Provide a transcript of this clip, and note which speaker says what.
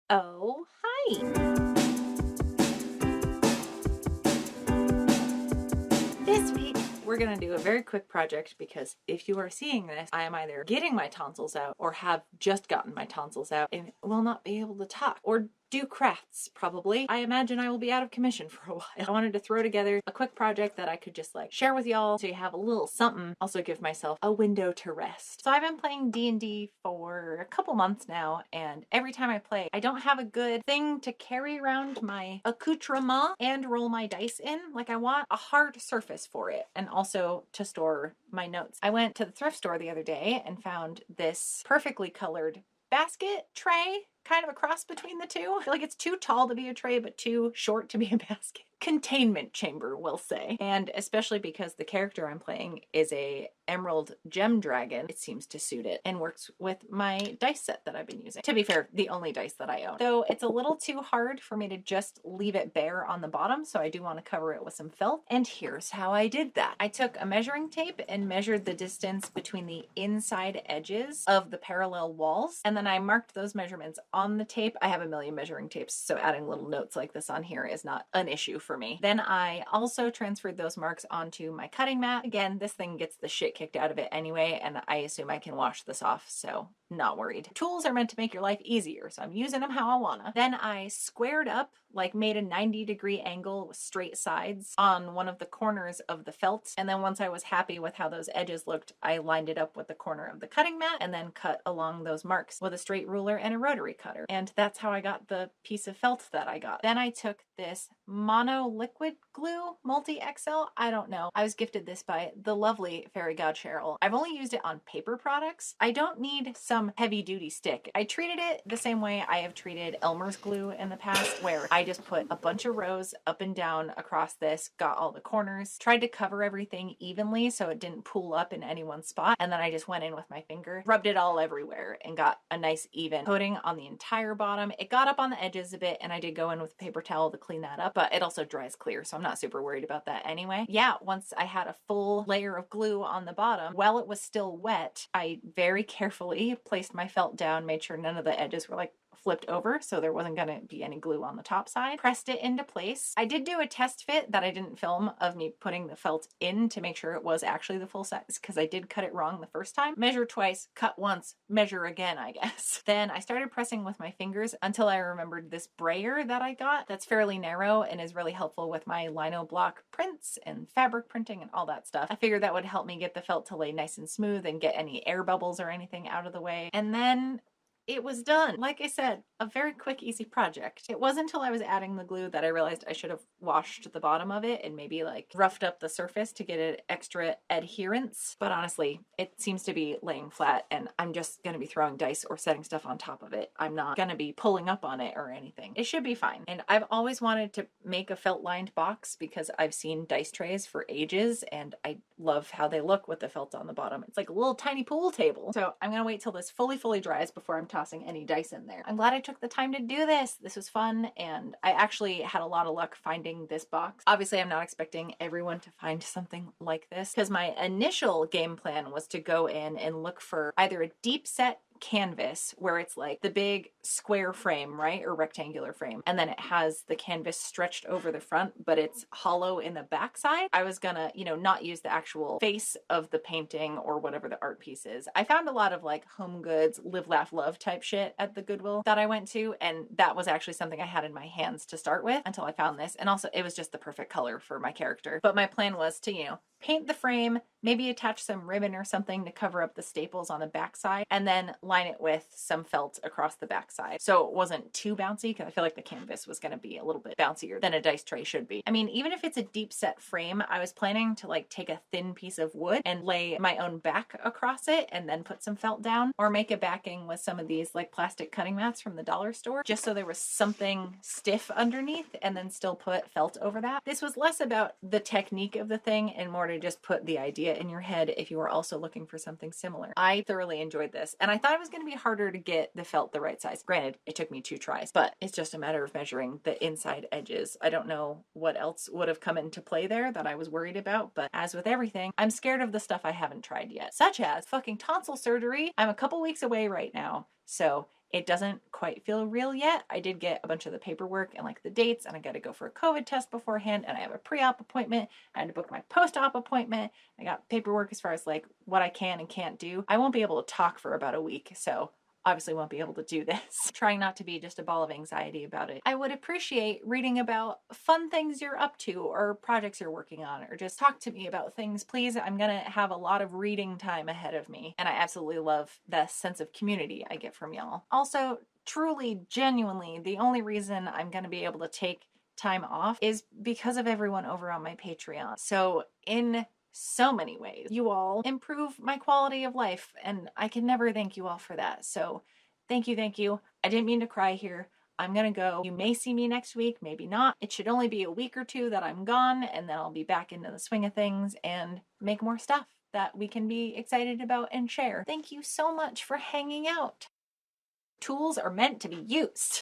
Speaker 1: Oh, hi! This week, we're gonna do a very quick project because if you are seeing this, I am either getting my tonsils out or have just gotten my tonsils out and will not be able to talk or do crafts, probably. I imagine I will be out of commission for a while. I wanted to throw together a quick project that I could just like share with y'all so you have a little something. Also give myself a window to rest. So I've been playing D&D for a couple months now, and every time I play, I don't have a good thing to carry around my accoutrement and roll my dice in. Like, I want a hard surface for it and also to store my notes. I went to the thrift store the other day and found this perfectly colored basket tray, kind of a cross between the two. I feel like it's too tall to be a tray, but too short to be a basket. Containment chamber, we'll say. And especially because the character I'm playing is a emerald gem dragon, it seems to suit it and works with my dice set that I've been using. To be fair, the only dice that I own. Though it's a little too hard for me to just leave it bare on the bottom, so I do want to cover it with some felt. And here's how I did that. I took a measuring tape and measured the distance between the inside edges of the parallel walls, and then I marked those measurements on the tape. I have a million measuring tapes, so adding little notes like this on here is not an issue for me. Then I also transferred those marks onto my cutting mat. Again, this thing gets the shit kicked out of it anyway, and I assume I can wash this off, so not worried. Tools are meant to make your life easier, so I'm using them how I wanna. Then I squared up, like made a 90-degree angle with straight sides on one of the corners of the felt, and then once I was happy with how those edges looked, I lined it up with the corner of the cutting mat and then cut along those marks with a straight ruler and a rotary cutter. And that's how I got the piece of felt that I got. Then I took this mono liquid glue multi-XL. I don't know. I was gifted this by the lovely fairy god Cheryl. I've only used it on paper products. I don't need some heavy duty stick. I treated it the same way I have treated Elmer's glue in the past, where I just put a bunch of rows up and down across this, got all the corners, tried to cover everything evenly so it didn't pool up in any one spot, and then I just went in with my finger, rubbed it all everywhere, and got a nice even coating on the entire bottom. It got up on the edges a bit, and I did go in with a paper towel to clean that up, but it also dries clear, so I'm not super worried about that anyway. Yeah, once I had a full layer of glue on the bottom, while it was still wet, I very carefully placed my felt down, made sure none of the edges were like flipped over so there wasn't going to be any glue on the top side, pressed it into place. I did do a test fit that I didn't film of me putting the felt in to make sure it was actually the full size, because I did cut it wrong the first time. Measure twice, cut once, measure again, I guess. Then I started pressing with my fingers until I remembered this brayer that I got that's fairly narrow and is really helpful with my lino block prints and fabric printing and all that stuff. I figured that would help me get the felt to lay nice and smooth and get any air bubbles or anything out of the way. And then it was done. Like I said, a very quick, easy project. It wasn't until I was adding the glue that I realized I should have washed the bottom of it and maybe like roughed up the surface to get it extra adherence. But honestly, it seems to be laying flat, and I'm just going to be throwing dice or setting stuff on top of it. I'm not going to be pulling up on it or anything. It should be fine. And I've always wanted to make a felt lined box because I've seen dice trays for ages and I love how they look with the felt on the bottom. It's like a little tiny pool table. So I'm going to wait till this fully dries before I'm tossing any dice in there. I'm glad I took the time to do this. This was fun, and I actually had a lot of luck finding this box. Obviously, I'm not expecting everyone to find something like this, because my initial game plan was to go in and look for either a deep set canvas where it's like the big square frame, right, or rectangular frame, and then it has the canvas stretched over the front but it's hollow in the backside. I was gonna, not use the actual face of the painting or whatever the art piece is. I found a lot of like Home Goods live laugh love type shit at the Goodwill that I went to, and that was actually something I had in my hands to start with until I found this, and also it was just the perfect color for my character. But my plan was to paint the frame, maybe attach some ribbon or something to cover up the staples on the backside, and then line it with some felt across the backside so it wasn't too bouncy, because I feel like the canvas was going to be a little bit bouncier than a dice tray should be. I mean, even if it's a deep set frame, I was planning to like take a thin piece of wood and lay my own back across it and then put some felt down, or make a backing with some of these like plastic cutting mats from the dollar store, just so there was something stiff underneath, and then still put felt over that. This was less about the technique of the thing and more to just put the idea in your head if you were also looking for something similar. I thoroughly enjoyed this, and I thought it was going to be harder to get the felt the right size. Granted, it took me 2 tries, but it's just a matter of measuring the inside edges. I don't know what else would have come into play there that I was worried about, but as with everything, I'm scared of the stuff I haven't tried yet, such as fucking tonsil surgery. I'm a couple weeks away right now, so It doesn't quite feel real yet. I did get a bunch of the paperwork and like the dates, and I got to go for a COVID test beforehand, and I have a pre-op appointment. I had to book my post-op appointment. I got paperwork as far as like what I can and can't do. I won't be able to talk for about a week, so obviously won't be able to do this. Trying not to be just a ball of anxiety about it. I would appreciate reading about fun things you're up to or projects you're working on, or just talk to me about things, please. I'm gonna have a lot of reading time ahead of me, and I absolutely love the sense of community I get from y'all. Also, truly, genuinely, the only reason I'm gonna be able to take time off is because of everyone over on my Patreon. So in so many ways, you all improve my quality of life, and I can never thank you all for that. So thank you, thank you. I didn't mean to cry here. I'm gonna go. You may see me next week, maybe not. It should only be a week or two that I'm gone, and then I'll be back into the swing of things and make more stuff that we can be excited about and share. Thank you so much for hanging out. Tools are meant to be used.